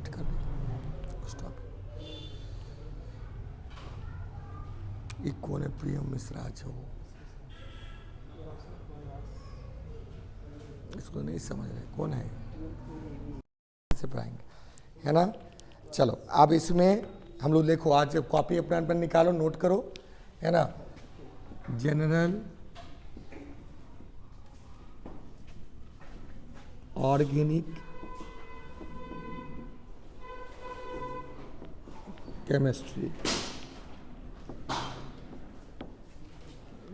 Wait कर लो, stop. ये कौन है? प्रियम मिश्रा जो, इसको नहीं समझ रहे कौन है, से पढ़ाएंगे है ना। चलो अब इसमें हम लोग देखो, आज कॉपी अपना पेन निकालो, नोट करो, है ना। जनरल ऑर्गेनिक केमिस्ट्री,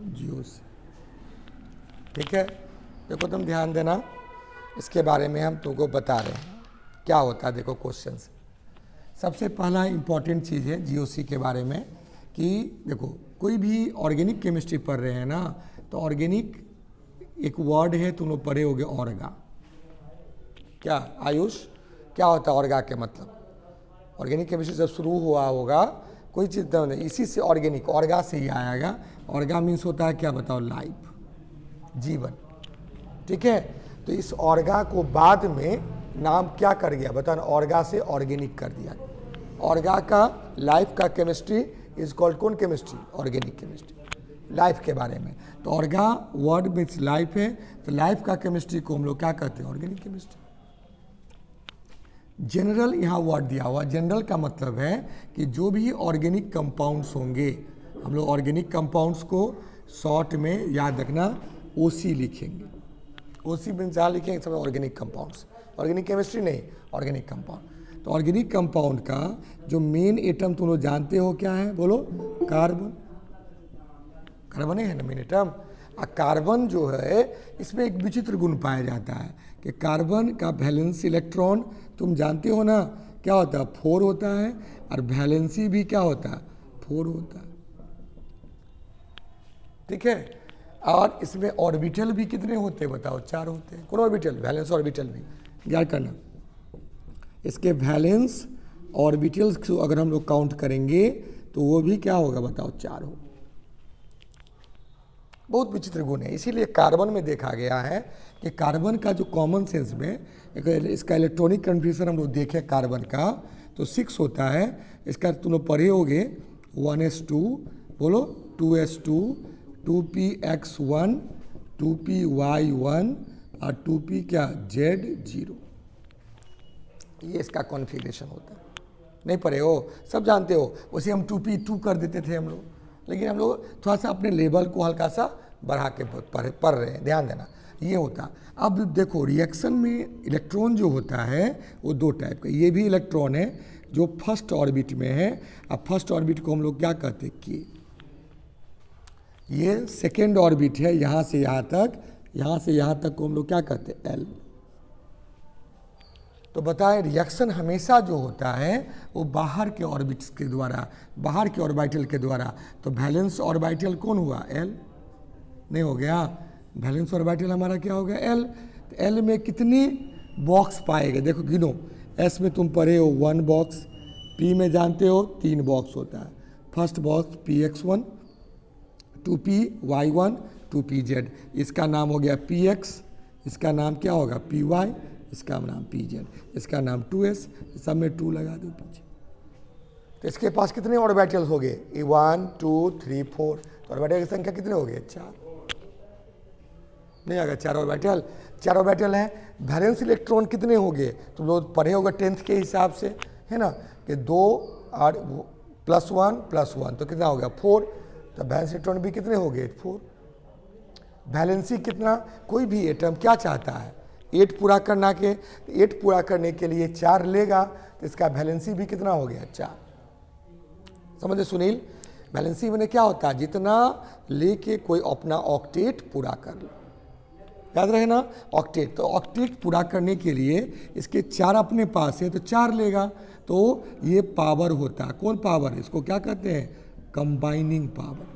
जीओसी, ठीक है। देखो तुम ध्यान देना, इसके बारे में हम तुमको बता रहे हैं क्या होता है। देखो क्वेश्चन से सबसे पहला इंपॉर्टेंट चीज़ है जीओसी के बारे में कि देखो कोई भी ऑर्गेनिक केमिस्ट्री पढ़ रहे हैं ना, तो ऑर्गेनिक एक वर्ड है, तुम लोग पढ़े होगे ऑर्गा। क्या आयुष, क्या होता है ऑर्गा के मतलब? ऑर्गेनिक केमिस्ट्री जब शुरू हुआ होगा कोई चीज़ नहीं, इसी से ऑर्गेनिक, ऑर्गा से ही आएगा। ऑर्गा मीन्स होता है क्या बताओ? लाइफ, जीवन, ठीक है। तो इस ऑर्गा को बाद में नाम क्या कर गया बताओ? ऑर्गा से ऑर्गेनिक कर दिया। ऑर्गा का लाइफ का केमिस्ट्री इज कॉल्ड कौन केमिस्ट्री? ऑर्गेनिक केमिस्ट्री, लाइफ के बारे में। तो ऑर्गा वर्ड मीन्स लाइफ है, तो लाइफ का केमिस्ट्री को हम लोग क्या कहते हैं? Organic chemistry. जनरल यहाँ वर्ड दिया हुआ, जनरल का मतलब है कि जो भी ऑर्गेनिक कंपाउंड्स होंगे, हम लोग ऑर्गेनिक कंपाउंड्स को शॉर्ट में याद रखना ओसी लिखेंगे। ओसी मीन्स जहाँ लिखेंगे सब ऑर्गेनिक कंपाउंड्स, ऑर्गेनिक केमिस्ट्री नहीं, ऑर्गेनिक कंपाउंड। तो ऑर्गेनिक कंपाउंड का जो मेन एटम तुम लोग जानते हो क्या है? बोलो। कार्बन, कार्बन है ना मेन एटम। कार्बन जो है इसमें एक विचित्र गुण पाया जाता है कि कार्बन का वैलेंस इलेक्ट्रॉन तुम जानते हो ना क्या होता है? 4 होता है, और वैलेंसी भी क्या होता है? 4 होता है, ठीक है। और इसमें ऑर्बिटल भी कितने होते हैं बताओ? 4 होते हैं। कौन ऑर्बिटल? वैलेंस ऑर्बिटल भी याद करना। इसके वैलेंस ऑर्बिटल्स को अगर हम लोग काउंट करेंगे तो वो भी क्या होगा बताओ? 4 हो। बहुत विचित्र गुण है, इसीलिए कार्बन में देखा गया है कि कार्बन का जो कॉमन सेंस में इसका इलेक्ट्रॉनिक कन्फिग्रेशन हम लोग देखें कार्बन का तो 6 होता है। इसका तुम लोग पढ़े होगे 1s2, बोलो 2s2, 2px1, 2py1 और 2p क्या? z0। ये इसका कॉन्फ़िगरेशन होता है। नहीं पढ़े हो? सब जानते हो। उसे हम 2p2 कर देते थे हम लोग, लेकिन हम लोग थोड़ा सा अपने लेवल को हल्का सा बढ़ा के पढ़ रहे हैं, ध्यान देना। ये होता। अब देखो रिएक्शन में इलेक्ट्रॉन जो होता है वो 2 टाइप का। ये भी इलेक्ट्रॉन है जो फर्स्ट ऑर्बिट में है। अब फर्स्ट ऑर्बिट को हम लोग क्या कहते हैं? के। ये सेकेंड ऑर्बिट है, यहाँ से यहाँ तक, यहाँ से यहाँ तक को हम लोग क्या कहते हैं? एल। तो बताएं रिएक्शन हमेशा जो होता है वो बाहर के ऑर्बिट्स के द्वारा, बाहर के ऑर्बिटल के द्वारा। तो वैलेंस ऑर्बिटल कौन हुआ? एल। नहीं हो गया? वैलेंस ऑर्बिटल हमारा क्या हो गया? एल। तो एल में कितनी बॉक्स पाएगा? देखो गिनो। एस में तुम पढ़े हो 1 बॉक्स, पी में जानते हो 3 बॉक्स होता है। First box px1, 2py1, 2pz। इसका नाम हो गया px, इसका नाम क्या होगा? py, इसका नाम pz, इसका नाम 2s, सब में 2 लगा दो पीछे। तो इसके पास कितने ऑर्बिटल्स हो गए? 1 2 3 4। तो ऑर्बिटल की संख्या कितने हो गए? 4। नहीं आ गया? 4 ऑर्बिटल, 4 ऑर्बिटल है। वैलेंस इलेक्ट्रॉन कितने हो गए? तुम लोग पढ़े होगा 10th के हिसाब से, है ना, कि 2 और +1 तो कितना हो गया? 4। तो वैलेंस इलेक्ट्रॉन भी कितने हो गए? 4। वैलेंसी कितना? कोई भी एटम क्या चाहता है? 8 पूरा करना के, 8 पूरा करने के लिए 4 लेगा, तो इसका वैलेंसी भी कितना हो गया? 4। समझे सुनील? वैलेंसी में क्या होता है? जितना लेके कोई अपना ऑक्टेट पूरा कर ले, याद रहे ना, ऑक्टेट। तो ऑक्टेट पूरा करने के लिए इसके 4 अपने पास है तो 4 लेगा। तो ये पावर होता है। कौन पावर? इसको क्या कहते हैं? Combining power.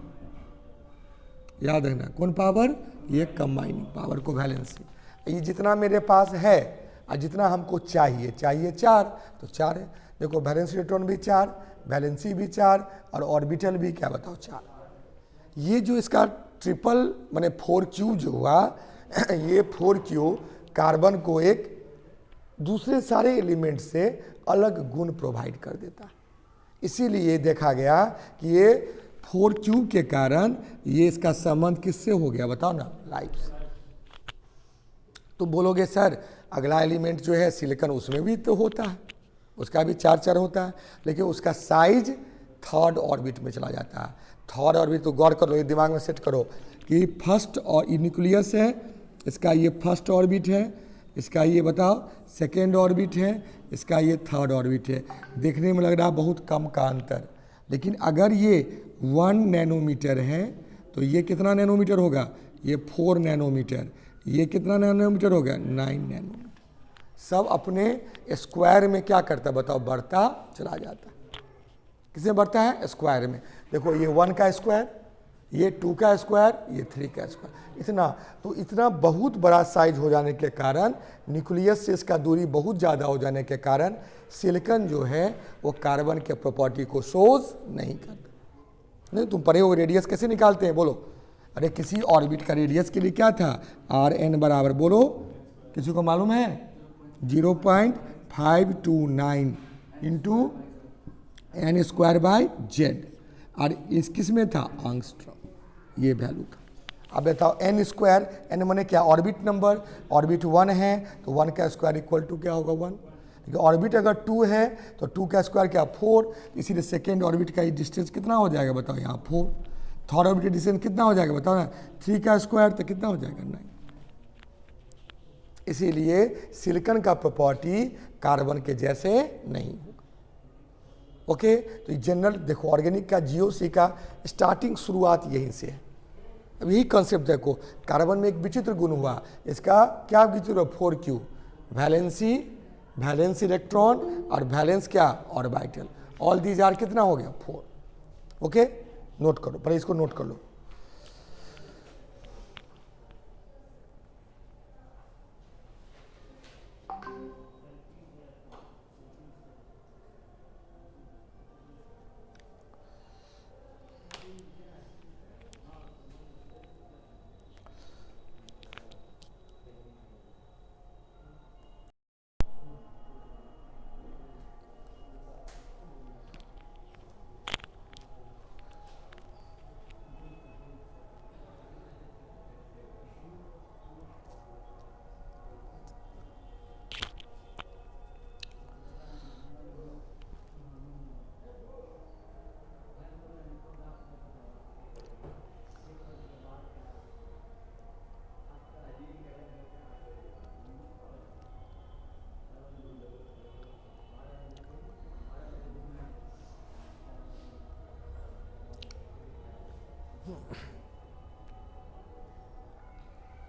याद रखना, कौन पावर? ये कंबाइनिंग पावर को वैलेंसी। ये जितना मेरे पास है और जितना हमको चाहिए 4, तो 4 है। देखो वैलेंस इलेक्ट्रॉन भी 4, वैलेंसी भी 4 और ऑर्बिटल भी क्या बताओ? 4। ये जो इसका ट्रिपल माने 4Q जो हुआ, ये 4Q कार्बन को एक दूसरे सारे एलिमेंट से अलग गुण प्रोवाइड कर देता है। इसीलिए देखा गया कि ये 4 क्यूब के कारण ये इसका संबंध किससे हो गया, बताओ ना, लाइफ से। तो बोलोगे सर अगला एलिमेंट जो है सिलिकॉन, उसमें भी तो होता है, उसका भी 4 होता है, लेकिन उसका साइज थर्ड ऑर्बिट में चला जाता है। थर्ड ऑर्बिट तो गौर कर लो, ये दिमाग में सेट करो कि फर्स्ट और न्यूक्लियस है, इसका ये फर्स्ट ऑर्बिट है, इसका ये बताओ सेकेंड ऑर्बिट है, इसका ये थर्ड ऑर्बिट है। देखने में लग रहा है बहुत कम का अंतर, लेकिन अगर ये 1 नैनोमीटर है तो ये कितना नैनोमीटर होगा, ये 4 नैनोमीटर, ये कितना नैनोमीटर होगा, 9 नैनोमीटर। सब अपने स्क्वायर में क्या करता है बताओ, बढ़ता चला जाता है। किसमें बढ़ता है, स्क्वायर में। देखो ये 1 का स्क्वायर, ये 2 का स्क्वायर, ये 3 का स्क्वायर, इतना। तो इतना बहुत बड़ा साइज हो जाने के कारण, न्यूक्लियस से इसका दूरी बहुत ज़्यादा हो जाने के कारण सिलिकॉन जो है वो कार्बन के प्रॉपर्टी को शोज नहीं करता। नहीं, तुम पढ़े हो रेडियस कैसे निकालते हैं, बोलो। अरे किसी ऑर्बिट का रेडियस के लिए क्या था, Rn बराबर, बोलो किसी को मालूम है, 0.529 into n square by Z. और इस किस में था, एंगस्ट्रॉम, ये वैल्यू था। अब बताओ n स्क्वायर, n माने क्या, ऑर्बिट नंबर, ऑर्बिट 1 है तो 1 का स्क्वायर इक्वल टू क्या होगा, 1। ऑर्बिट अगर 2 है तो 2 का स्क्वायर क्या, 4। इसीलिए सेकेंड ऑर्बिट का डिस्टेंस कितना हो जाएगा बताओ, यहाँ 4। थर्ड ऑर्बिट का डिस्टेंस कितना हो जाएगा बताओ ना, 3 का स्क्वायर तो कितना हो जाएगा, 9। इसीलिए सिलिकॉन का प्रॉपर्टी कार्बन के जैसे नहीं होगा। ओके, तो जनरल देखो, ऑर्गेनिक का जीओसी का स्टार्टिंग शुरुआत यहीं से है। अब यही कॉन्सेप्ट देखो, कार्बन में एक विचित्र गुण हुआ, इसका क्या विचित्र हुआ, 4 क्यूब, वैलेंस इलेक्ट्रॉन और वैलेंस क्या, ऑर्बिटल, ऑल दीज आर कितना हो गया, 4। ओके, नोट करो, पहले इसको नोट कर लो।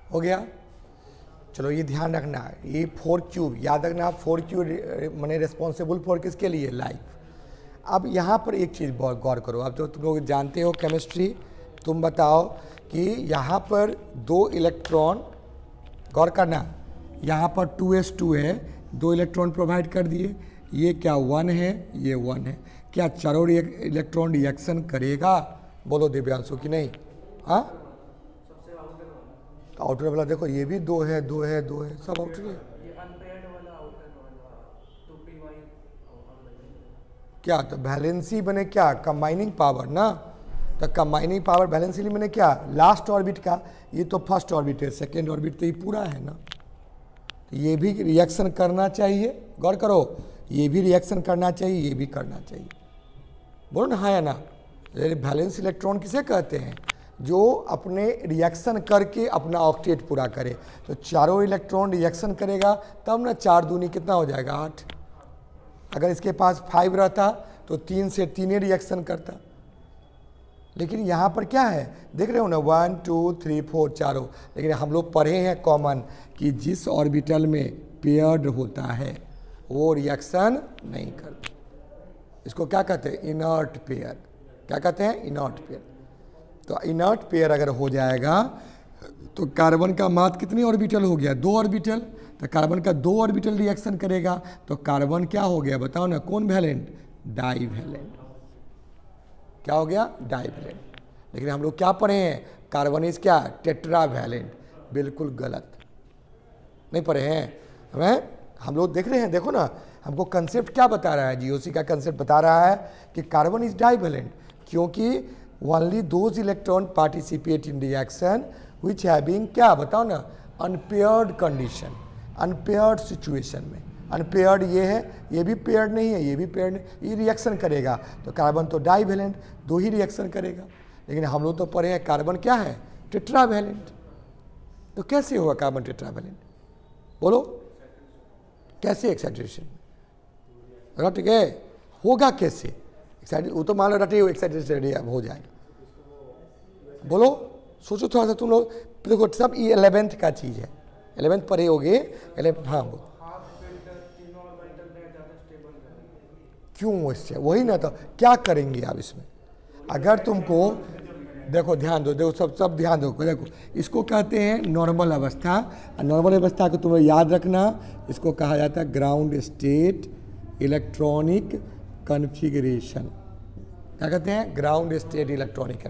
हो गया, चलो ये ध्यान रखना, ये 4 क्यूब याद रखना, 4 क्यूब मैंने रिस्पॉन्सिबल फॉर किसके लिए, लाइफ। अब यहाँ पर एक चीज़ गौर करो, अब तो तुम लोग जानते हो केमिस्ट्री, तुम बताओ कि यहाँ पर 2 इलेक्ट्रॉन, गौर करना, यहाँ पर 2s2 है, 2 इलेक्ट्रॉन प्रोवाइड कर दिए, ये क्या 1 है, ये 1 है। क्या चारों इलेक्ट्रॉन रिएक्शन करेगा, बोलो दिव्यांशु कि नहीं, हाँ। तो आउटर वाला देखो, ये भी 2 है, 2 है, 2 है, सब आउटर है। क्या तो वैलेंसी बने क्या, कंबाइनिंग पावर ना, तो कंबाइनिंग पावर वैलेंसी मैंने क्या, लास्ट ऑर्बिट का, ये तो फर्स्ट ऑर्बिट है, सेकेंड ऑर्बिट तो ये पूरा है ना, तो ये भी रिएक्शन करना चाहिए, गौर करो, ये भी रिएक्शन करना चाहिए, ये भी करना चाहिए, बोलो ना हाँ या ना। वैलेंस इलेक्ट्रॉन किसे कहते हैं, जो अपने रिएक्शन करके अपना ऑक्टेट पूरा करे। तो चारों इलेक्ट्रॉन रिएक्शन करेगा तब ना 4 दूनी कितना हो जाएगा, 8। अगर इसके पास 5 रहता तो 3 से 3 रिएक्शन करता, लेकिन यहाँ पर क्या है देख रहे हो ना, 1 2 3 4 चारों। लेकिन हम लोग पढ़े हैं कॉमन कि जिस ऑर्बिटल में पेयर्ड होता है वो रिएक्शन नहीं करता, इसको क्या कहते हैं, इनर्ट पेयर। क्या कहते हैं, इनर्ट पेयर। तो इनर्ट पेयर अगर हो जाएगा तो कार्बन का मास कितनी ऑर्बिटल हो गया, 2 ऑर्बिटल। तो कार्बन का 2 ऑर्बिटल रिएक्शन करेगा तो कार्बन क्या हो गया बताओ ना, कौन वैलेंट, डाईवैलेंट। क्या हो गया, डाईवैलेंट। लेकिन हम लोग क्या पढ़े हैं, कार्बन इज क्या, टेट्रावैलेंट। बिल्कुल गलत, नहीं पढ़े हैं हमें, हम लोग देख रहे हैं, देखो ना, हमको कंसेप्ट क्या बता रहा है, जीओसी का कंसेप्ट बता रहा है कि कार्बन इज डाइवेलेंट, क्योंकि only those electron participate in reaction which having, क्या बताओ ना, अनपेयर्ड कंडीशन, अनपेयर्ड सिचुएशन में। अनपेयर्ड ये है, ये भी पेयर्ड नहीं है, ये भी पेयर्ड नहीं, ये रिएक्शन करेगा तो कार्बन तो डाइवेलेंट, दो ही रिएक्शन करेगा। लेकिन हम लोग तो पढ़े हैं कार्बन क्या है, टेट्रावेलेंट। तो कैसे होगा कार्बन टेट्रावेलेंट, बोलो कैसे एक्साइटेशन, रट गए, होगा कैसे एक्साइटेड, वो तो मान लो रटे हो एक्साइटेड अब हो जाएगा, बोलो सोचो थोड़ा सा तुम लोग, देखो सब ये 11th का चीज़ है, 11th पढ़े होगे, 11, हाँ वो क्यों इससे, वही ना, तो क्या करेंगे आप इसमें, अगर तुमको देखो ध्यान दो, देखो सब ध्यान दो, देखो इसको कहते हैं नॉर्मल अवस्था। नॉर्मल अवस्था को तुम्हें याद रखना, इसको कहा जाता है ग्राउंड स्टेट इलेक्ट्रॉनिक कन्फिगरेशन, क्या कहते हैं, ग्राउंड स्टेट इलेक्ट्रॉनिक।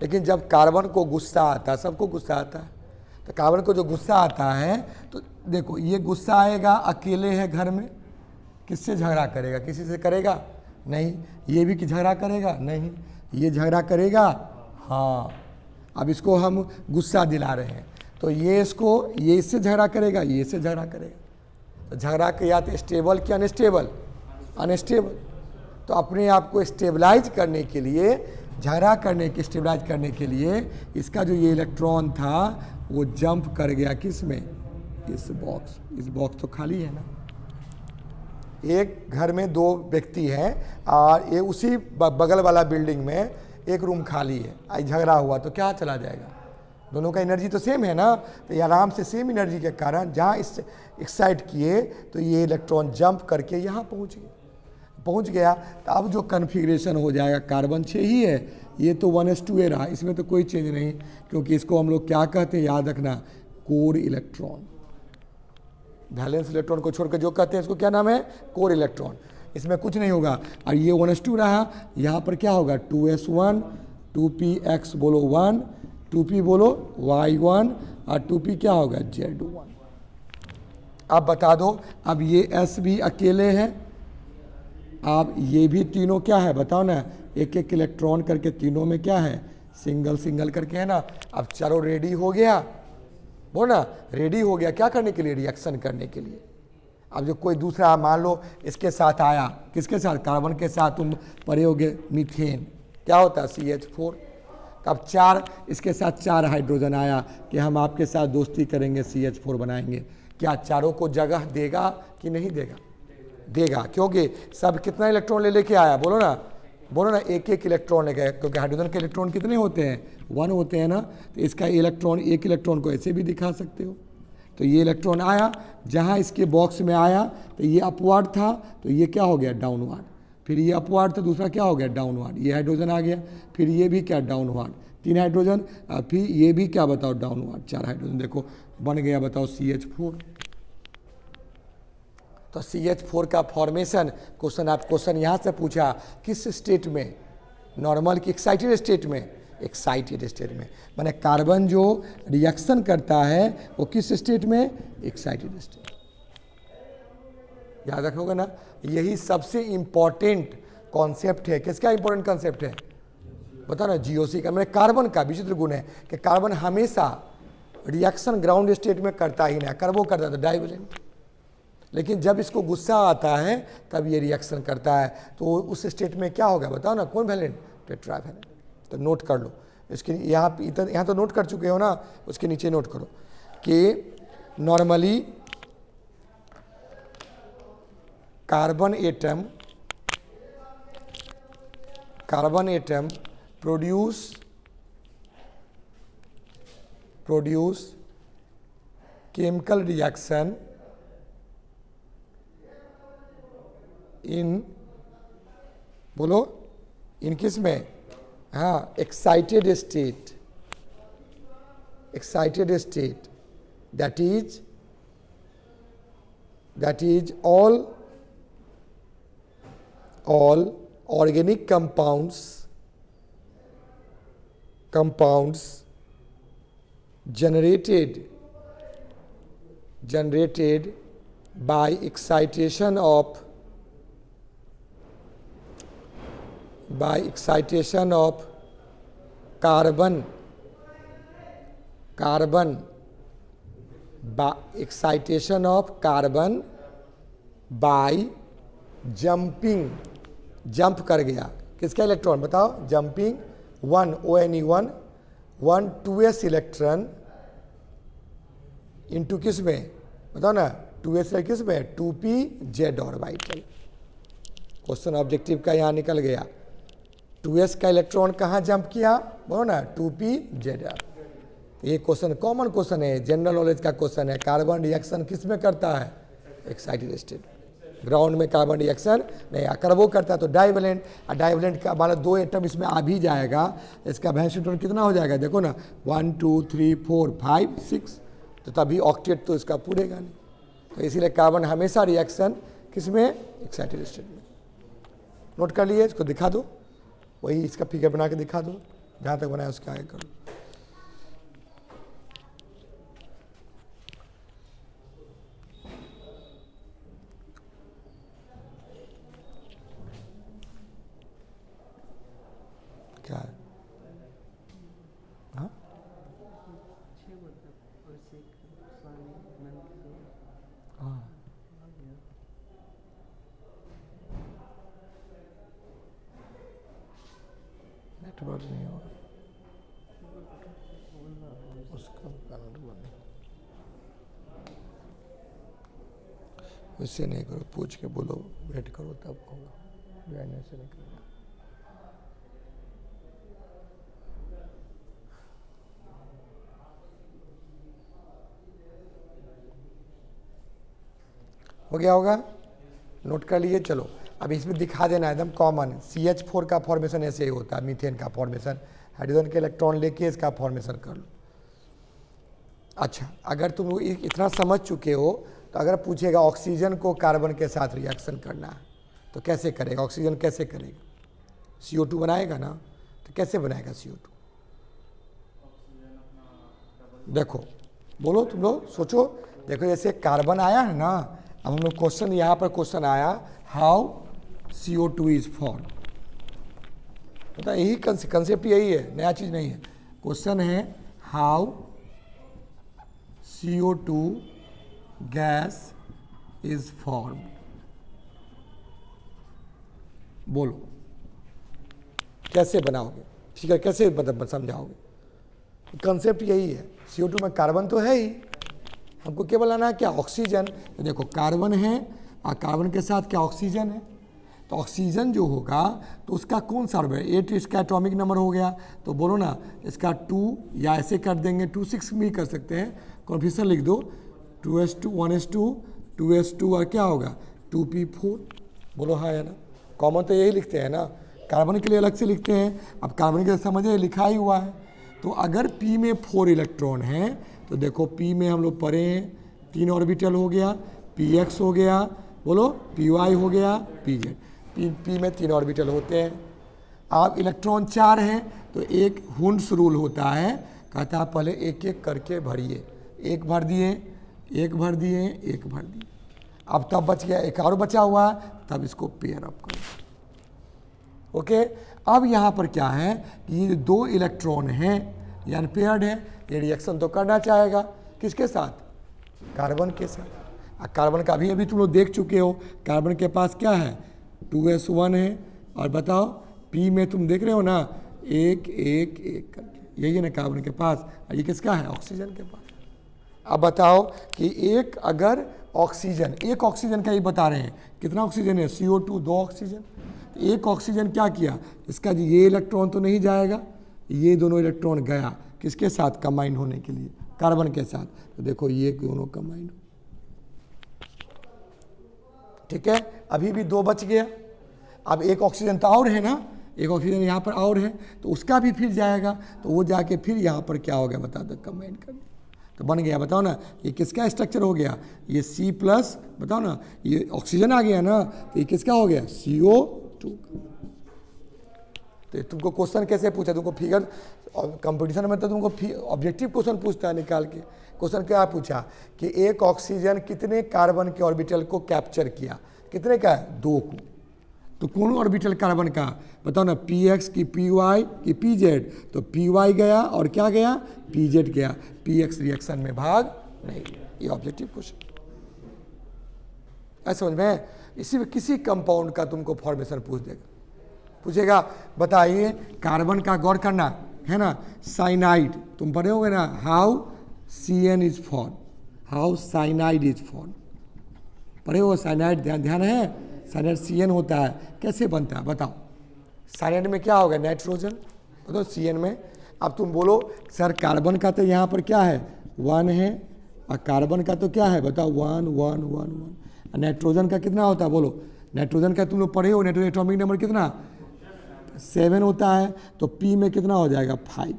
लेकिन जब कार्बन को गुस्सा आता है, सबको गुस्सा आता है, तो कार्बन को जो गुस्सा आता है, तो देखो ये गुस्सा आएगा, अकेले है घर में, किससे झगड़ा करेगा, किसी से करेगा नहीं, ये भी कि झगड़ा करेगा नहीं, ये झगड़ा करेगा, हाँ। अब इसको हम गुस्सा दिला रहे हैं, तो ये इसको, ये इससे झगड़ा करेगा, ये इससे झगड़ा करेगा, तो झगड़ा के या तो स्टेबल कि अनस्टेबल, अनस्टेबल। तो अपने आप को स्टेबलाइज करने के लिए, झगड़ा करने के, स्टेबलाइज करने के लिए इसका जो ये इलेक्ट्रॉन था वो जंप कर गया किस में, इस बॉक्स, इस बॉक्स तो खाली है ना। एक घर में दो व्यक्ति हैं और ये उसी बगल वाला बिल्डिंग में एक रूम खाली है, आज झगड़ा हुआ तो क्या चला जाएगा, दोनों का एनर्जी तो सेम है ना, तो ये आराम से सेम एनर्जी के कारण जहाँ इस एक्साइट किए तो ये इलेक्ट्रॉन जंप करके यहाँ पहुँच गया। तो अब जो कन्फिग्रेशन हो जाएगा, कार्बन 6 ही है, ये तो 1s2 रहा, इसमें तो कोई चेंज नहीं, क्योंकि इसको हम लोग क्या कहते हैं, याद रखना, कोर इलेक्ट्रॉन। वैलेंस इलेक्ट्रॉन को छोड़कर जो कहते हैं इसको क्या नाम है, कोर इलेक्ट्रॉन। इसमें कुछ नहीं होगा, और ये 1s2 रहा, यहाँ पर क्या होगा 2s1, 2px बोलो 1, 2p बोलो y1, और 2p क्या होगा z1। अब बता दो, अब ये s भी अकेले हैं, अब ये भी तीनों क्या है बताओ ना, एक एक इलेक्ट्रॉन करके तीनों में क्या है, सिंगल सिंगल करके है ना। अब चलो रेडी हो गया, वो ना रेडी हो गया क्या करने के लिए, रिएक्शन करने के लिए। अब जो कोई दूसरा मान लो इसके साथ आया, किसके साथ, कार्बन के साथ, तुम पढ़े होगे मीथेन, क्या होता है CH4। अब 4 इसके साथ 4 हाइड्रोजन आया कि हम आपके साथ दोस्ती करेंगे, CH4 बनाएंगे, क्या चारों को जगह देगा कि नहीं देगा, देगा, क्योंकि सब कितना इलेक्ट्रॉन ले लेके आया, बोलो ना, बोलो ना, एक एक इलेक्ट्रॉन ले गया, क्योंकि हाइड्रोजन के इलेक्ट्रॉन कितने होते हैं, 1 होते हैं ना, तो इसका इलेक्ट्रॉन, एक इलेक्ट्रॉन को ऐसे भी दिखा सकते हो। तो ये इलेक्ट्रॉन आया, जहाँ इसके बॉक्स में आया तो ये अपवार्ड था, तो ये क्या हो गया डाउनवार्ड, फिर ये अपवार्ड था, दूसरा क्या हो गया डाउनवार्ड, ये हाइड्रोजन आ गया, फिर ये भी क्या डाउनवार्ड, 3 हाइड्रोजन, फिर ये भी क्या बताओ डाउनवार्ड, 4 हाइड्रोजन, देखो बन गया बताओ CH4। तो CH4 का फॉर्मेशन क्वेश्चन यहाँ से पूछा, किस स्टेट में, नॉर्मल की एक्साइटेड स्टेट में, एक्साइटेड स्टेट में, माने कार्बन जो रिएक्शन करता है वो किस स्टेट में, एक्साइटेड स्टेट। याद रखोगे ना, यही सबसे इंपॉर्टेंट कॉन्सेप्ट है, किसका इंपॉर्टेंट कॉन्सेप्ट है बताओ ना, जीओसी का। मैंने कार्बन का विचित्र गुण है कि कार्बन हमेशा रिएक्शन ग्राउंड स्टेट में करता ही नहीं, कर वो करता था डाइवेलेंट, लेकिन जब इसको गुस्सा आता है तब ये रिएक्शन करता है, तो उस स्टेट में क्या होगा बताओ ना, कौन वैलेंट, टेट्रावैलेंट। तो नोट कर लो इसके, यहाँ तो नोट कर चुके हो ना, उसके नीचे नोट करो कि normally carbon atom produce chemical reaction in, बोलो इन किस में, हाँ excited state that is all organic compounds generated by excitation of carbon by excitation of carbon by jumping, jump कर गया किसका इलेक्ट्रॉन बताओ, jumping one ONE1 one 2s electron into किस में बताओ ना, 2s किस में 2p z orbital. Question objective का यहाँ निकल गया, 2s का इलेक्ट्रॉन कहाँ जंप किया बोलो ना 2p z। ये क्वेश्चन कॉमन क्वेश्चन है, जनरल नॉलेज का क्वेश्चन है। कार्बन रिएक्शन किस में करता है, एक्साइटेड स्टेट। ग्राउंड में कार्बन रिएक्शन नहीं, अगर वो करता है तो डाइवेलेंट, और डाइवेलेंट का मतलब 2 एटम इसमें आ भी जाएगा, इसका वैलेंस इलेक्ट्रॉन कितना हो जाएगा देखो ना 1 2 3 4 5 6, तो तभी ऑक्टेट तो इसका पूरेगा नहीं। तो इसीलिए कार्बन हमेशा रिएक्शन किस में, एक्साइटेड स्टेट में। नोट कर लिए, इसको दिखा दो, वही इसका फिगर बना के दिखा दो, जहाँ तक बनाया उसके आगे कर लो। क्या है हाँ हाँ नेटवर्क नहीं होगा उसका उससे नहीं करो, पूछ के बोलो, वेट करो तब होगा, जाने से नहीं करो। हो गया होगा, नोट कर लिए। चलो अब इसमें दिखा देना एकदम कॉमन, CH4 का फॉर्मेशन ऐसे ही होता है, मीथेन का फॉर्मेशन, हाइड्रोजन के इलेक्ट्रॉन लेके इसका फॉर्मेशन कर लो। अच्छा, अगर तुम लोग इतना समझ चुके हो तो अगर पूछेगा ऑक्सीजन को कार्बन के साथ रिएक्शन करना है तो कैसे करेगा, ऑक्सीजन कैसे करेगा, CO2 बनाएगा ना, तो कैसे बनाएगा CO2, देखो बोलो तुम लोग सोचो। देखो जैसे कार्बन आया है ना, अब हम लोग क्वेश्चन यहाँ पर क्वेश्चन आया हाउ CO2 इज फॉर्म, पता यही कंसेप्ट यही है, नया चीज नहीं है। क्वेश्चन है how CO2 gas is form, बोलो कैसे बनाओगे, ठीक है, कैसे समझाओगे। कंसेप्ट यही है, CO2 में कार्बन तो है ही, हमको केवल आना है क्या, ऑक्सीजन। तो देखो कार्बन है और कार्बन के साथ क्या ऑक्सीजन है, तो ऑक्सीजन जो होगा तो उसका कौन सा ऑर्बिटल, 8 इसका एटॉमिक नंबर हो गया, तो बोलो ना इसका 2 या ऐसे कर देंगे 2 6 भी कर सकते हैं, कॉन्फिगरेशन लिख दो 2s2 1s2 2s2 और क्या होगा 2p4, बोलो हाँ है ना। कॉमन तो यही लिखते हैं ना, कार्बन के लिए अलग से लिखते हैं, अब कार्बन के समझे लिखा ही हुआ है। तो अगर P में 4 इलेक्ट्रॉन हैं तो देखो P में हम लोग पढ़े हैं 3 ऑर्बिटल हो गया, px हो गया, बोलो py हो गया, pz, P में 3 ऑर्बिटल होते हैं। अब इलेक्ट्रॉन 4 हैं तो एक हुंड्स रूल होता है, कहता है पहले एक एक करके भरिए, एक भर दिए, एक भर दिए, एक भर दिए, अब तब बच गया एक और बचा हुआ, तब इसको पेयर अप करो। ओके, अब यहाँ पर क्या है कि ये 2 इलेक्ट्रॉन हैं ये अनपेयर्ड है, ये रिएक्शन तो करना चाहेगा किसके साथ, कार्बन के साथ। कार्बन का अभी तुम लोग देख चुके हो, कार्बन के पास क्या है 2s1 है, और बताओ P में तुम देख रहे हो ना 1 1 1 करके, यही है ना कार्बन के पास, और ये किसका है ऑक्सीजन के पास। अब बताओ कि एक अगर ऑक्सीजन, एक ऑक्सीजन का ही बता रहे हैं कितना ऑक्सीजन है, CO2 2 ऑक्सीजन, एक ऑक्सीजन क्या किया, इसका ये इलेक्ट्रॉन तो नहीं जाएगा, ये दोनों इलेक्ट्रॉन गया किसके साथ, कंबाइन होने के लिए कार्बन के साथ, तो देखो ये दोनों कंबाइन, ठीक है। अभी भी 2 बच गया, अब एक ऑक्सीजन तो और है ना, एक ऑक्सीजन यहाँ पर और है तो उसका भी फिर जाएगा, तो वो जाके फिर यहाँ पर क्या हो गया बता दो, कंबाइन कर दिया, तो बन गया, बताओ ना ये किसका स्ट्रक्चर हो गया, ये C+, बताओ ना ये ऑक्सीजन आ गया ना, तो ये किसका हो गया CO2। तो तुमको क्वेश्चन कैसे पूछा, तुमको फिगर कंपटीशन में तो तुमको ऑब्जेक्टिव क्वेश्चन पूछता है निकाल के, क्वेश्चन क्या पूछा कि एक ऑक्सीजन कितने कार्बन के ऑर्बिटल को कैप्चर किया, कितने का है, 2 को। तो कौन ऑर्बिटल कार्बन का बताओ ना, px की py की pz, तो py गया और क्या गया, pz गया, px रिएक्शन में भाग नहीं लिया। ये ऑब्जेक्टिव क्वेश्चन ऐसा समझ में। इसी में किसी कंपाउंड का तुमको फॉर्मेशन पूछेगा, बताइए कार्बन का गौर करना है ना, साइनाइड तुम पढ़े होगे ना, how CN is form, how cyanide is form, पढ़े हो साइनाइड, ध्यान है, साइनाइड CN होता है, कैसे बनता है बताओ। साइनाइड में क्या होगा, नाइट्रोजन, बताओ CN में। अब तुम बोलो सर कार्बन का तो यहाँ पर क्या है 1 है, और कार्बन का तो क्या है बताओ 1 1 1 1, नाइट्रोजन का कितना होता है बोलो, नाइट्रोजन का तुम लोग पढ़े हो, नाइट्रोजन एटॉमिक नंबर कितना 7 होता है, तो P में कितना हो जाएगा 5,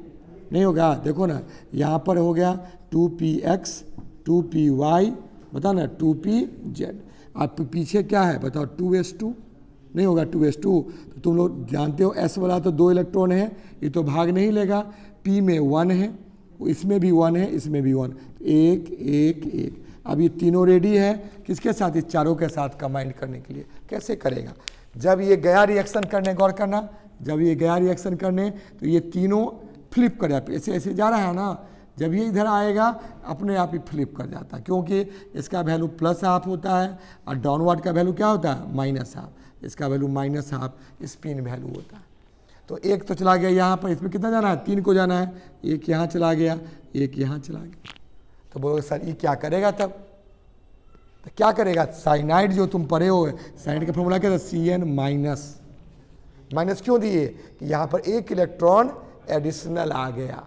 नहीं होगा, देखो ना यहाँ पर हो गया 2px 2py, बताओ ना 2pz, आप पीछे क्या है बताओ 2s2, नहीं होगा 2s2, तो तुम लोग जानते हो s वाला तो 2 इलेक्ट्रॉन है, ये तो भाग नहीं लेगा, P में 1 है, इसमें भी 1 है, इसमें भी 1, 1 1 1। अब ये तीनों रेडी है किसके साथ, इस चारों के साथ कंबाइन करने के लिए। कैसे करेगा, जब ये गया रिएक्शन करने, गौर करना, जब ये गया रिएक्शन करने तो ये तीनों फ्लिप कर जाते, ऐसे ऐसे जा रहा है ना, जब ये इधर आएगा अपने आप ही फ्लिप कर जाता है, क्योंकि इसका वैल्यू +1/2 होता है और डाउनवर्ड का वैल्यू क्या होता है -1/2, इसका वैल्यू -1/2 स्पिन वैल्यू होता है। तो एक तो चला गया यहाँ पर, इसमें कितना जाना है 3 को जाना है, एक यहाँ चला गया, एक यहाँ चला गया। तो बोलोगे सर ये क्या करेगा तब, तो क्या करेगा, साइनाइड जो तुम पढ़े हो, साइनाइड का फॉर्मूला क्या था, CN माइनस क्यों दिए कि यहाँ पर 1 इलेक्ट्रॉन एडिशनल आ गया,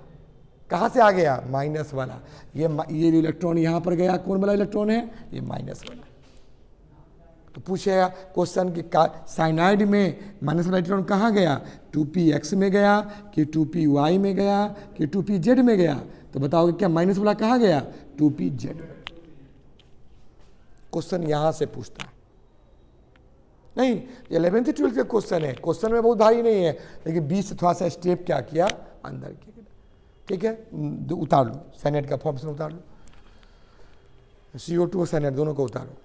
कहाँ से आ गया, माइनस वाला, ये इलेक्ट्रॉन यहाँ पर गया, कौन वाला इलेक्ट्रॉन है, ये माइनस वाला। तो पूछेगा क्वेश्चन कि साइनाइड में माइनस वाला इलेक्ट्रॉन कहाँ गया, 2px में गया कि 2py में गया कि 2pz में गया, तो बताओगे क्या माइनस वाला कहाँ गया, 2pz में। क्वेश्चन यहाँ से पूछता है, नहीं 11th 12th का क्वेश्चन है, क्वेश्चन में बहुत भारी नहीं है, लेकिन 20 से थोड़ा सा स्टेप क्या किया अंदर किया, ठीक है। उतार लो साइनाइड का फॉर्मेशन, उतार लो, CO2 और साइनाइड दोनों को उतारो।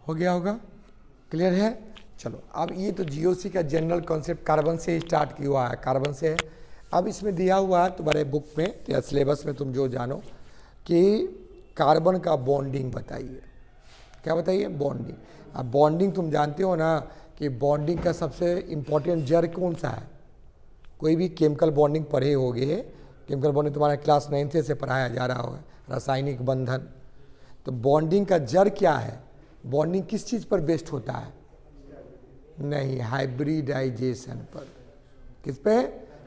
हो गया होगा, क्लियर है। चलो अब ये तो GOC का जनरल कॉन्सेप्ट कार्बन से स्टार्ट किया हुआ है, कार्बन से है। अब इसमें दिया हुआ है तुम्हारे बुक में या सिलेबस में, तुम जो जानो कि कार्बन का बॉन्डिंग बताइए, क्या बताइए, बॉन्डिंग। अब बॉन्डिंग तुम जानते हो ना कि बॉन्डिंग का सबसे इम्पोर्टेंट जड़ कौन सा है, कोई भी केमिकल बॉन्डिंग पढ़े होगे, केमिकल बॉन्डिंग तुम्हारा क्लास 9th से पढ़ाया जा रहा होगा, रासायनिक बंधन। तो बॉन्डिंग का जड़ क्या है, बॉन्डिंग किस चीज़ पर बेस्ड होता है, नहीं हाइब्रिडाइजेशन पर। किस पे,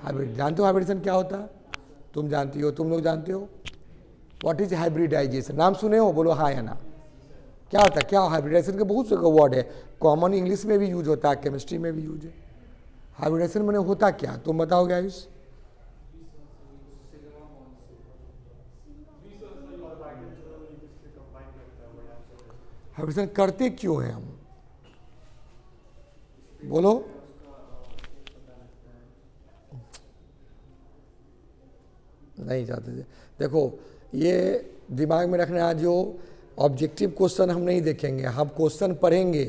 हाइब्रिड। जानते हो हाइब्रिडेशन क्या होता है, तुम जानती हो, तुम लोग जानते हो, व्हाट इज हाइब्रिडाइजेशन, नाम सुने हो, बोलो हाँ या ना, क्या होता है, क्या हाइब्रिडाइजेशन का बहुत से वर्ड है, कॉमन इंग्लिश में भी यूज होता है, केमिस्ट्री में भी यूज है। हाइब्रिडाइजेशन मैंने होता क्या, तुम बताओगे आयुष। हाइब्रिडेशन करते क्यों हैं हम, बोलो। नहीं चाहते थे, देखो ये दिमाग में रखना, जो ऑब्जेक्टिव क्वेश्चन हम नहीं देखेंगे, हम क्वेश्चन पढ़ेंगे,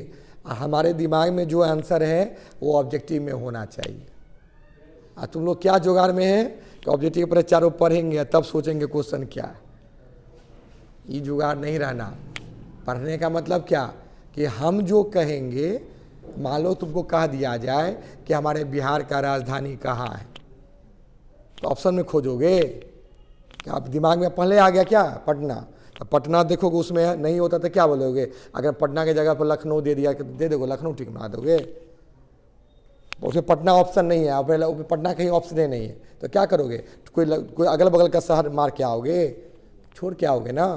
हमारे दिमाग में जो आंसर है वो ऑब्जेक्टिव में होना चाहिए। तुम लोग क्या जुगाड़ में है कि ऑब्जेक्टिव पर चारों पढ़ेंगे तब सोचेंगे क्वेश्चन क्या है। ये जुगाड़ नहीं रहना। पढ़ने का मतलब क्या कि हम जो कहेंगे, मान लो तुमको कह दिया जाए कि हमारे बिहार का राजधानी कहाँ है, तो ऑप्शन में खोजोगे क्या? आप दिमाग में पहले आ गया क्या पटना, तो पटना देखोगे, उसमें नहीं होता तो क्या बोलोगे? अगर पटना की जगह पर लखनऊ दे दिया दे दोगे, लखनऊ ठीक बना दोगे? उसमें पटना ऑप्शन नहीं है, अब पटना कहीं ऑप्शन ही नहीं है, तो क्या करोगे? कोई अगल बगल का शहर मार के आओगे, छोड़ के आओगे ना।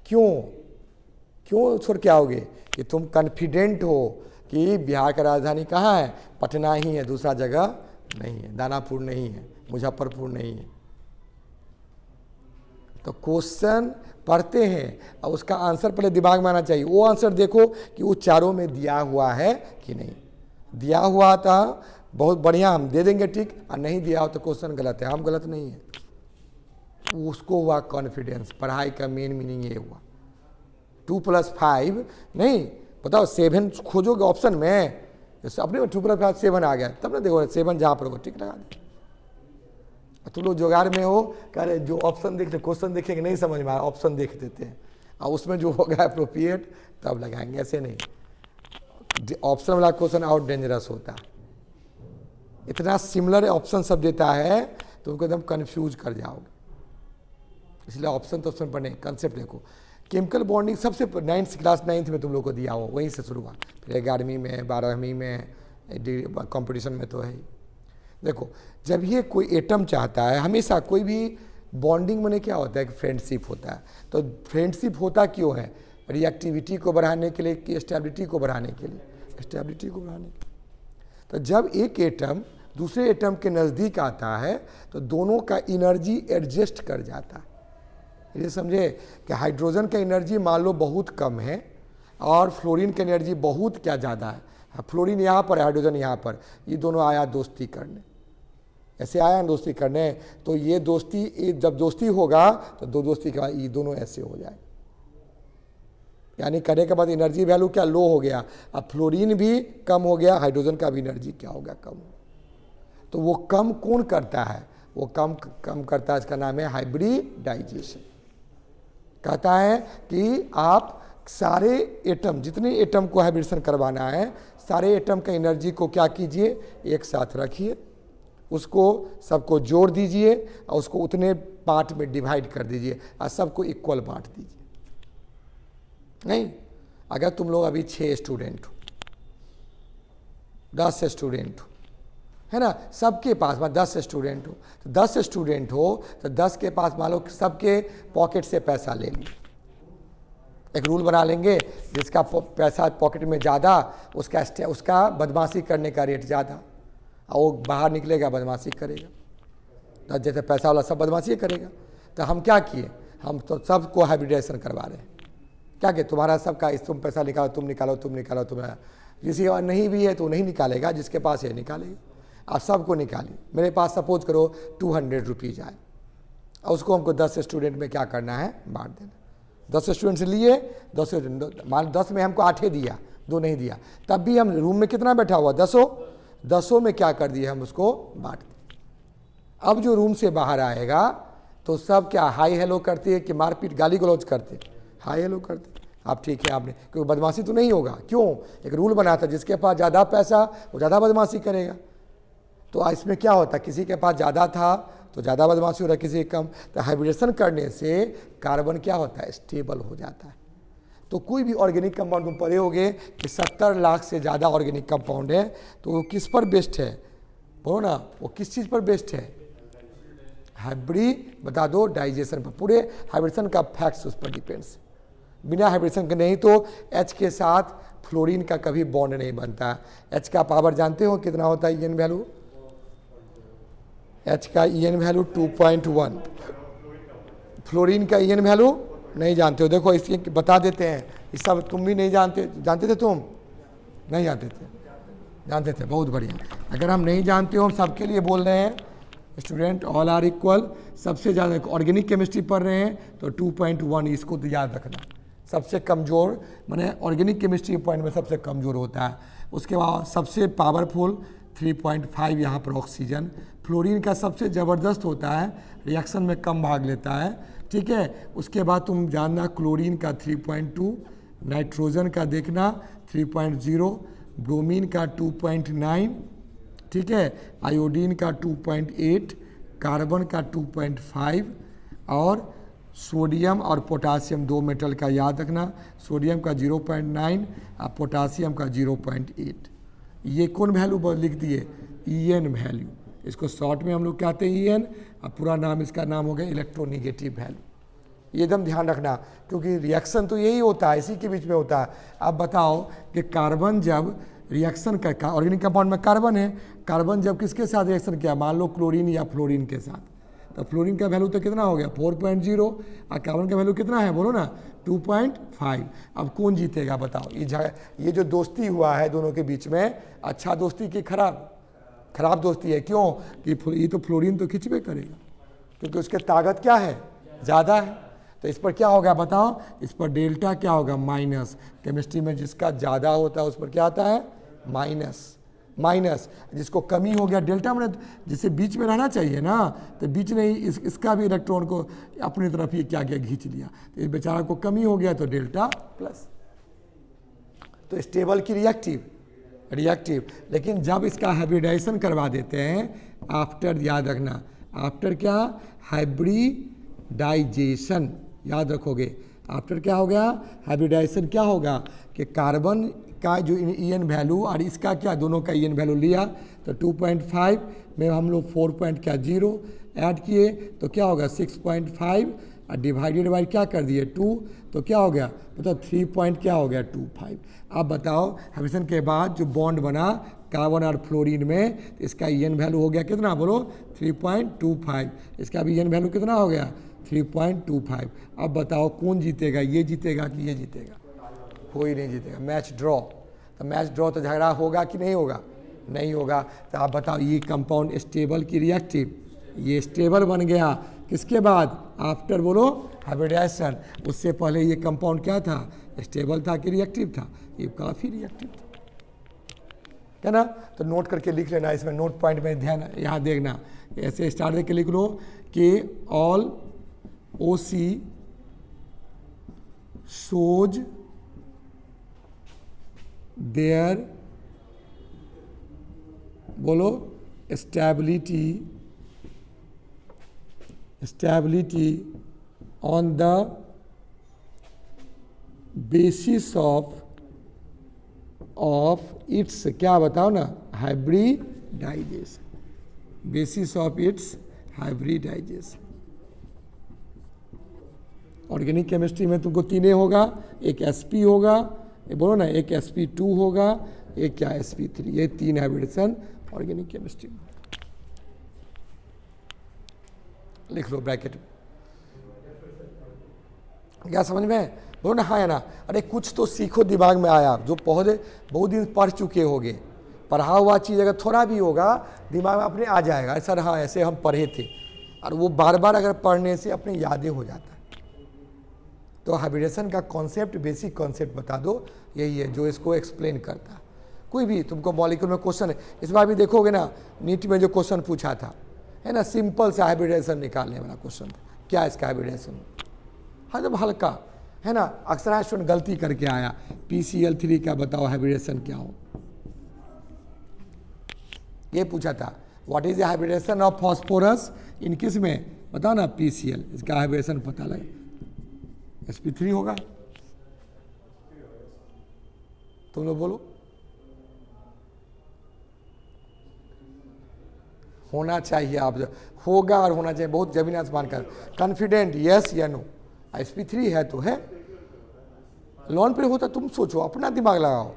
क्यों छोड़ के आओगे? कि तुम कॉन्फिडेंट हो कि बिहार का राजधानी कहाँ है, पटना ही है, दूसरा जगह नहीं है, दानापुर नहीं है, मुजफ्फरपुर नहीं है। तो क्वेश्चन पढ़ते हैं और उसका आंसर पहले दिमाग में आना चाहिए। वो आंसर देखो कि वो चारों में दिया हुआ है कि नहीं। दिया हुआ था बहुत बढ़िया, हम दे देंगे ठीक, और नहीं दिया हो तो क्वेश्चन गलत है। हम गलत नहीं है, उसको हुआ कॉन्फिडेंस। पढ़ाई का मेन मीनिंग ये हुआ। 2+5 नहीं, बताओ 7 खोजोगे ऑप्शन में, अपने में 2+5 7 आ गया, तब ना देखो 7 जहाँ पर होगा ठीक लगा दे। तुम लोग जुगाड़ में हो, कह रहे जो ऑप्शन देखते, क्वेश्चन देखेंगे नहीं समझ में आया, ऑप्शन देख देते हैं और उसमें जो होगा अप्रोप्रिएट तब लगाएंगे, ऐसे नहीं। ऑप्शन वाला क्वेश्चन और डेंजरस होता है, इतना सिमिलर ऑप्शन सब देता है तो उनको एकदम कंफ्यूज कर जाओगे। इसलिए ऑप्शन तो ऑप्शन पढ़ने, कंसेप्ट देखो। केमिकल बॉन्डिंग सबसे 9th क्लास 9th में तुम लोग को दिया हो, वहीं से शुरू हुआ, फिर 11वीं में, 12वीं में, कंपटीशन में तो है ही। देखो जब ये कोई एटम चाहता है, हमेशा कोई भी बॉन्डिंग में क्या होता है कि फ्रेंडशिप होता है। तो फ्रेंडशिप होता क्यों है? रिएक्टिविटी को बढ़ाने के लिए कि स्टेबिलिटी को बढ़ाने के लिए? स्टेबिलिटी को बढ़ाने के लिए। तो जब एक एटम दूसरे एटम के नज़दीक आता है तो दोनों का एनर्जी एडजस्ट कर जाता है। ये समझे कि हाइड्रोजन का एनर्जी मान लो बहुत कम है और फ्लोरीन का एनर्जी बहुत क्या ज़्यादा है। फ्लोरीन यहाँ पर है, हाइड्रोजन यहाँ पर, ये दोनों आया दोस्ती करने, ऐसे आया दोस्ती करने, तो ये दोस्ती, जब दोस्ती होगा तो दो दोस्ती के बाद ये दोनों ऐसे हो जाए, यानी करने के बाद एनर्जी वैल्यू क्या लो हो गया। अब फ्लोरीन भी कम हो गया, हाइड्रोजन का भी एनर्जी क्या हो गया, कम। तो वो कम कौन करता है? वो कम करता है, इसका नाम है हाइब्रिडाइजेशन। कहता है कि आप सारे एटम, जितने एटम को हाइब्रिडेशन करवाना है, सारे एटम का एनर्जी को क्या कीजिए, एक साथ रखिए, उसको सबको जोड़ दीजिए और उसको उतने पार्ट में डिवाइड कर दीजिए और सबको इक्वल बांट दीजिए। नहीं, अगर तुम लोग अभी 6 स्टूडेंट हो, 10 स्टूडेंट हो, है ना, सबके पास 10 स्टूडेंट हो, तो 10 स्टूडेंट हो तो 10 के पास मान लो सबके पॉकेट से पैसा ले लिए। एक रूल बना लेंगे, जिसका पैसा पॉकेट में ज़्यादा उसका बदमाशी करने का रेट ज़्यादा, और वो बाहर निकलेगा बदमाशी करेगा। तो जैसे पैसा वाला सब बदमाशी करेगा। तो हम क्या किए, हम तो सबको हाइब्रिडाइजेशन करवा रहे हैं। क्या कि तुम्हारा सबका, इस तुम पैसा निकालो, तुम निकालो, तुम निकालो, तुम्हारा किसी और नहीं भी है तो नहीं निकालेगा, जिसके पास है निकालेगा। आप सबको निकालिए। मेरे पास सपोज करो 200 रुपीज़ आए और उसको हमको 10 स्टूडेंट में क्या करना है, बांट देना। 10 स्टूडेंट से लिए, 10 में हमको 8 दिया, 2 नहीं दिया, तब भी हम रूम में कितना बैठा हुआ, 10 में क्या कर दिए, हम उसको बांट दिए। अब जो रूम से बाहर आएगा तो सब क्या हाई हेलो करते हैं कि मारपीट गाली गलौज करते? हाई हेलो करते। आप ठीक है आपने, क्योंकि बदमाशी तो नहीं होगा। क्यों? एक रूल बना था, जिसके पास ज़्यादा पैसा वो ज़्यादा बदमाशी करेगा। तो इसमें क्या होता, किसी के पास ज़्यादा था तो ज़्यादा बदमाशी हो रहा है, किसी कम। तो हाइब्रिडेशन करने से कार्बन क्या होता है, स्टेबल हो जाता है। तो कोई भी ऑर्गेनिक कंपाउंड तुम पढ़े होगे कि 70 लाख से ज़्यादा ऑर्गेनिक कंपाउंड है, तो वो किस पर बेस्ड है, बोलो ना, वो किस चीज़ पर बेस्ड है? हाइब्रिड, बता दो, डाइजेशन पर। पूरे हाइब्रिडेशन का फैक्ट्स उस पर डिपेंड्स। बिना हाइब्रिडेशन के नहीं तो H के साथ फ्लोरीन का कभी बॉन्ड नहीं बनता। H का पावर जानते हो कितना होता है, EN वैल्यू? H का EN वैल्यू 2.1। फ्लोरीन का EN वैल्यू नहीं जानते हो? देखो इसके बता देते हैं, ये सब तुम भी नहीं जानते। जानते थे तुम? नहीं जानते थे? जानते थे, बहुत बढ़िया। अगर हम नहीं जानते हो, हम सबके लिए बोल रहे हैं, स्टूडेंट ऑल आर इक्वल। सबसे ज़्यादा ऑर्गेनिक केमिस्ट्री पढ़ रहे हैं तो 2.1, इसको तो याद रखना। सबसे कमज़ोर माने ऑर्गेनिक केमिस्ट्री पॉइंट में सबसे कमज़ोर होता है। उसके बाद सबसे पावरफुल 3.5 यहाँ पर ऑक्सीजन। फ्लोरीन का सबसे ज़बरदस्त होता है, रिएक्शन में कम भाग लेता है, ठीक है। उसके बाद तुम जानना क्लोरीन का 3.2, नाइट्रोजन का देखना 3.0, ब्रोमीन का 2.9, ठीक है, आयोडीन का 2.8, कार्बन का 2.5 और सोडियम और पोटासियम, दो मेटल का याद रखना, सोडियम का 0.9 और पोटासियम का 0.8। ये कौन वैल्यू लिख दिए? ईएन वैल्यू। इसको शॉर्ट में हम लोग कहते हैं ईएन, और पूरा नाम इसका नाम हो गया इलेक्ट्रोनिगेटिव वैल्यू। ये एकदम ध्यान रखना, क्योंकि रिएक्शन तो यही होता है, इसी के बीच में होता है। अब बताओ कि कार्बन जब रिएक्शन का, ऑर्गेनिक कंपाउंड में कार्बन है, कार्बन जब किसके साथ रिएक्शन किया, मान लो क्लोरीन या फ्लोरीन के साथ, तो फ्लोरीन का वैल्यू तो कितना हो गया 4.0, और कार्बन का वैल्यू कितना है बोलो ना 2.5। अब कौन जीतेगा बताओ? ये जो दोस्ती हुआ है दोनों के बीच में, अच्छा दोस्ती की खराब दोस्ती है। क्यों? कि ये तो फ्लोरीन तो खिंचबे करेगा, क्योंकि उसके ताकत क्या है, ज़्यादा है। तो इस पर क्या होगा बताओ? इस पर डेल्टा क्या होगा? माइनस। केमिस्ट्री में जिसका ज़्यादा होता है उस पर क्या आता है? माइनस। जिसको कमी हो गया डेल्टा, मैंने जिसे बीच में रहना चाहिए ना, तो बीच ने इसका भी इलेक्ट्रॉन को अपनी तरफ ही क्या किया, खींच लिया, तो इस बेचारा को कमी हो गया तो डेल्टा प्लस। तो स्टेबल की रिएक्टिव। लेकिन जब इसका हाइब्रिडाइजेशन करवा देते हैं आफ्टर, याद रखना, आफ्टर क्या? हाइब्रिडाइजेशन, याद रखोगे। आफ्टर क्या हो गया? हाइब्रिडाइजेशन। क्या होगा कि कार्बन का जो ईएन वैल्यू और इसका क्या, दोनों का ईएन वैल्यू लिया, तो 2.5 में हम लोग 4.0 ऐड किए तो क्या होगा 6.5, और डिवाइडेड बाई क्या कर दिए 2, तो क्या हो गया मतलब 3 क्या हो गया 25। अब बताओ हाइब्रिडेशन के बाद जो बॉन्ड बना कार्बन और फ्लोरीन में, तो इसका ईएन वैल्यू हो गया कितना बोलो 3.25, इसका भी ईएन वैल्यू कितना हो गया 3.25। अब बताओ कौन जीतेगा, ये जीतेगा कि ये जीतेगा? कोई नहीं जीतेगा। Match draw. तो झगड़ा होगा कि नहीं होगा? नहीं होगा। तो आप बताओ ये कंपाउंड स्टेबल की रिएक्टिव, ये स्टेबल बन गया किसके बाद? आफ्टर बोलो हाइब्रिडाइजेशन। उससे पहले ये कंपाउंड क्या था? स्टेबल था कि रिएक्टिव था? ये काफ़ी रिएक्टिव था, है ना। तो नोट करके लिख लेना, इसमें नोट पॉइंट में ध्यान यहाँ देखना। ऐसे स्टार्ट देके लिख लो कि ऑल OC shows their बोलो stability on the basis of its, क्या बताओ ना, hybridisation, basis of its hybridisation. Organic chemistry में तुमको 3 होगा, एक sp होगा, ये बोलो ना, एक sp2 होगा, एक क्या sp3, ये 3 हाइब्रिडेशन ऑर्गेनिक केमिस्ट्री में। लिख लो ब्रैकेट में। क्या समझ में? बोलो ना हाँ या ना। अरे कुछ तो सीखो, दिमाग में आया। जो पौधे बहुत दिन पढ़ चुके होगे, पढ़ा हुआ चीज़ अगर थोड़ा भी होगा दिमाग में अपने आ जाएगा, सर हाँ ऐसे हम पढ़े थे, और वो बार बार अगर पढ़ने से अपने यादें हो जाता है। तो हाइब्रिडेशन का कॉन्सेप्ट, बेसिक कॉन्सेप्ट बता दो, यही है जो इसको एक्सप्लेन करता है। कोई भी तुमको मॉलिक्यूल में क्वेश्चन है, इस बार भी देखोगे ना नीट में जो क्वेश्चन पूछा था, है ना, सिंपल सा हाइब्रिडेशन निकालने वाला क्वेश्चन था। क्या इसका हाइब्रिडेशन? हाँ जब हल्का, है ना, अक्सर स्टूडेंट गलती करके आया, PCl3 का बताओ हाइब्रिडेशन क्या हो, ये पूछा था। What is the hybridisation of phosphorus in किस में, बताओ ना, PCl, इसका हाइब्रिडेशन पता लगे, sp3 होगा। तुम लोग बोलो। होना चाहिए, आप होगा और होना चाहिए, बहुत जमीन आसमान का कॉन्फिडेंट, यस या नो। sp3 है तो है, लॉन पे होता तुम सोचो, अपना दिमाग लगाओ,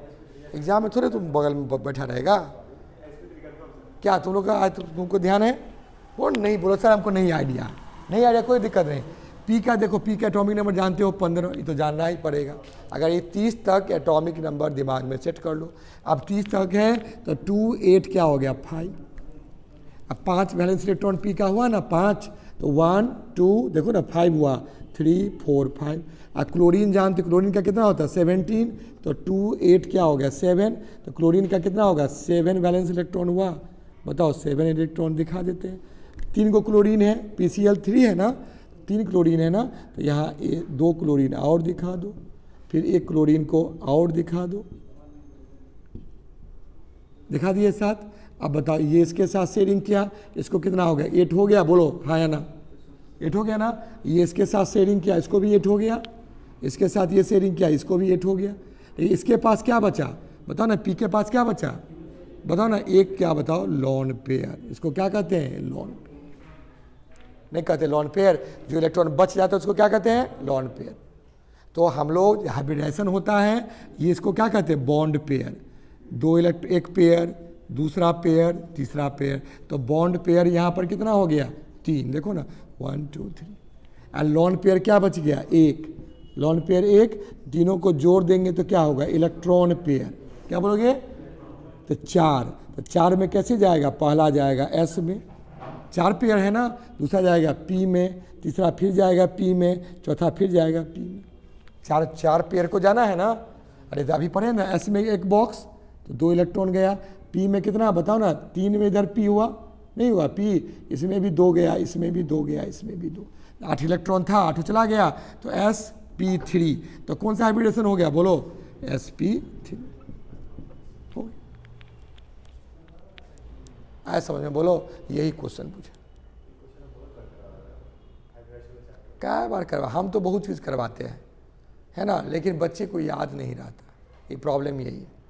एग्जाम में थोड़े तुम बगल में बैठा रहेगा। क्या तुम लोग का आज तुमको ध्यान है? वो नहीं बोलो सर हमको नहीं आइडिया, कोई दिक्कत नहीं। पी का देखो, पी का एटॉमिक नंबर जानते हो 15, ये तो जानना ही पड़ेगा। अगर ये 30 तक एटॉमिक नंबर दिमाग में सेट कर लो। अब 30 तक है तो 2 8 क्या हो गया 5। अब 5 वैलेंस इलेक्ट्रॉन पी का हुआ ना 5, तो 1 2 देखो ना 5 हुआ, 3 4 5। क्लोरीन जानते, क्लोरीन का कितना होता है 17, तो 2 8 क्या हो गया 7, तो क्लोरीन का कितना होगा 7 वैलेंस इलेक्ट्रॉन हुआ। बताओ 7 इलेक्ट्रॉन दिखा देते हैं। 3 को क्लोरीन है, PCl3 है ना, 3 क्लोरीन है ना, तो यहाँ 2 क्लोरीन और दिखा दो, फिर 1 क्लोरीन को और दिखा दो, दिखा दिए 7। अब बताओ ये इसके साथ शेयरिंग किया, इसको कितना हो गया 8 हो गया, बोलो हाँ या ना, 8 हो गया ना। ये इसके साथ शेयरिंग किया, इसको भी 8 हो गया, इसके साथ ये शेयरिंग किया, इसको भी 8 हो गया। इसके पास क्या बचा बताओ ना, पी के पास क्या बचा बताओ ना, एक क्या बताओ लॉन पेयर, इसको क्या कहते हैं लॉन पेयर, नहीं कहते लॉन पेयर, जो इलेक्ट्रॉन बच जाता है उसको क्या कहते हैं लॉन पेयर। तो हम लोग हाइब्रिडाइजेशन होता है, ये इसको क्या कहते हैं बॉन्ड पेयर, एक पेयर, दूसरा पेयर, तीसरा पेयर, तो बॉन्ड पेयर यहाँ पर कितना हो गया 3, देखो ना 1 2 3, और लॉन पेयर क्या बच गया 1, लॉन पेयर 1, तीनों को जोड़ देंगे तो क्या होगा इलेक्ट्रॉन पेयर, क्या बोलोगे तो 4, तो 4 में कैसे जाएगा, पहला जाएगा S में, 4 पेयर है ना, दूसरा जाएगा P में, तीसरा फिर जाएगा P में, चौथा फिर जाएगा P में, 4 पेयर को जाना है ना। अरे तो अभी पढ़े ना S में एक बॉक्स, तो 2 इलेक्ट्रॉन गया, P में कितना बताओ ना, 3 में इधर P हुआ नहीं हुआ, P इसमें भी 2 गया, इसमें भी 2 गया, इसमें भी 2, 8 इलेक्ट्रॉन था, 8 चला गया, तो sp3, तो कौन सा हाइब्रिडेशन हो गया बोलो sp3 हो गया। आया समझ में, बोलो यही क्वेश्चन पूछा, क्या बार करवा, हम तो बहुत चीज़ करवाते हैं है ना, लेकिन बच्चे को याद नहीं रहता, ये प्रॉब्लम यही है।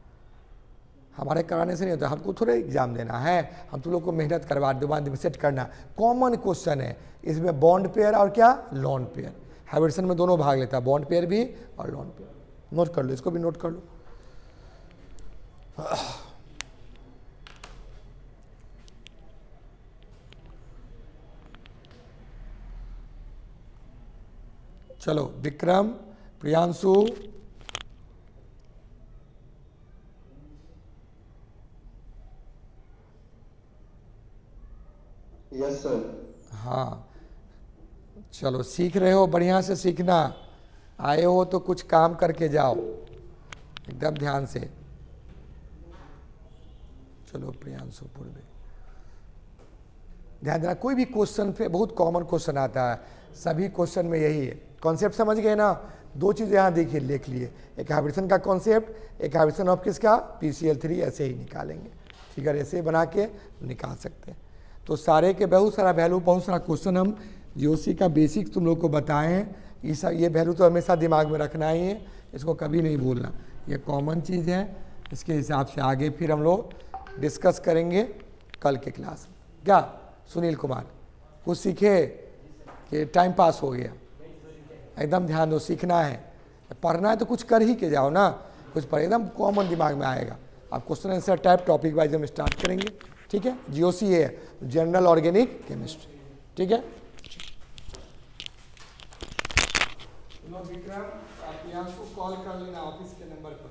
हमारे कराने से नहीं होता, हमको थोड़े एग्जाम देना है, हम तुम लोग को मेहनत करवा दिमाग सेट करना। कॉमन क्वेश्चन है इसमें, बॉन्ड पेयर और क्या लॉन पेयर, हाइब्रिडेशन में दोनों भाग लेता है, बॉन्ड पेयर भी और लॉन पेयर। नोट कर लो, इसको भी नोट कर लो। चलो विक्रम, प्रियांशु, यस सर। हाँ चलो सीख रहे हो, बढ़िया से सीखना, आए हो तो कुछ काम करके जाओ एकदम ध्यान से। चलो प्रियांशु पूर्वे, ध्यान देना, कोई भी क्वेश्चन पे बहुत कॉमन क्वेश्चन आता है, सभी क्वेश्चन में यही है। कॉन्सेप्ट समझ गए ना, 2 चीज़ यहाँ देखिए लिख लिए, एक हाइब्रिडेशन का कॉन्सेप्ट, एक हाइब्रिडेशन ऑफ किसका PCl3, ऐसे ही निकालेंगे, ठीक है, ऐसे बना के निकाल सकते हैं। तो सारे के बहुत सारा वैल्यू, बहुत सारा क्वेश्चन हम जीओसी का बेसिक तुम लोग को बताए हैं, ये वैल्यू तो हमेशा दिमाग में रखना ही है, इसको कभी नहीं भूलना, ये कॉमन चीज़ है। इसके हिसाब से आगे फिर हम लोग डिस्कस करेंगे कल के क्लास में। क्या सुनील कुमार, कुछ सीखे कि टाइम पास हो गया? एकदम ध्यान दो, सीखना है, पढ़ना है तो कुछ कर ही के जाओ ना, कुछ पढ़, एकदम कॉमन दिमाग में आएगा। आप question answer type topic wise हम स्टार्ट करेंगे, ठीक है। जीओसी है जनरल ऑर्गेनिक केमिस्ट्री, ठीक है। विक्रम, आप यहाँ को कॉल कर लेना ऑफिस के नंबर पर।